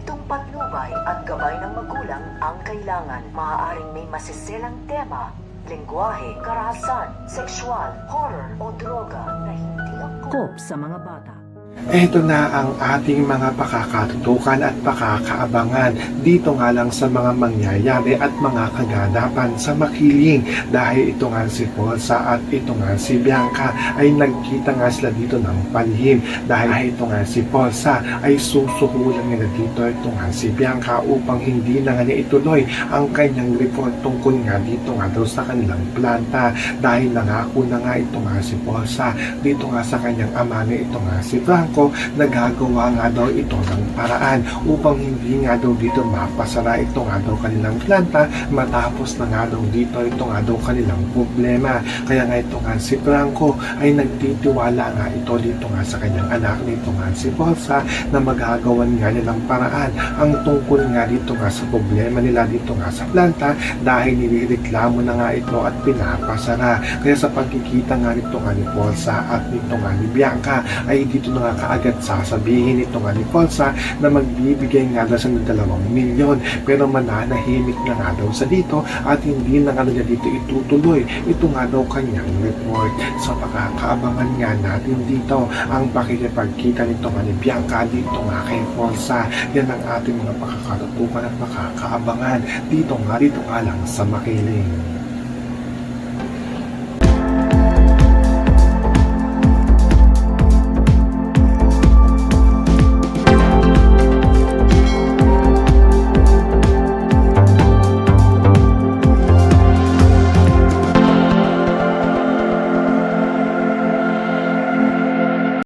Humentong patnubay at gabay ng magulang ang kailangan. Maaaring may masiselang tema, lengguwahe, karahasan, sexual, horror o droga na hindi angkop sa mga bata. Ito na ang ating mga pakakatutukan at pakakaabangan dito nga lang sa mga mangyayari at mga kaganapan sa Makiling, dahil ito nga si Polsa at ito nga si Bianca ay nagkita nga sila dito ng palihim, dahil ito nga si Polsa ay susuhulan nila dito ito nga si Bianca upang hindi na nga niya ituloy ang kanyang report tungkol nga dito nga daw sa kanilang planta, dahil nangako na nga ito nga si Polsa dito nga sa kanyang ama na ito nga si Franco nagagawa nga daw ito ng paraan upang hindi nga daw dito mapasara ito nga daw kanilang planta matapos na nga daw dito ito nga daw kanilang problema. Kaya nga ito nga si Franco ay nagtitiwala nga ito dito nga sa kanyang anak nito nga si Polsa na magagawan nga nilang paraan ang tungkol nga dito nga sa problema nila dito nga sa planta, dahil nilireklamo na nga ito at pinapasara. Kaya sa pagkikita nga nito nga ni Polsa at nito nga ni Bianca ay dito na nga kaagad sasabihin ito nga ni Polsa na magbibigay nga daw sa 2 milyon, pero mananahimik na nga daw sa dito at hindi na nga niya dito itutuloy ito nga daw kanyang report. So pakakaabangan nga natin dito ang pakikipagkita nito nga ni Bianca dito nga kay Polsa. Yan ang ating mga pakakatutukan at makakaabangan dito nga lang sa Makiling.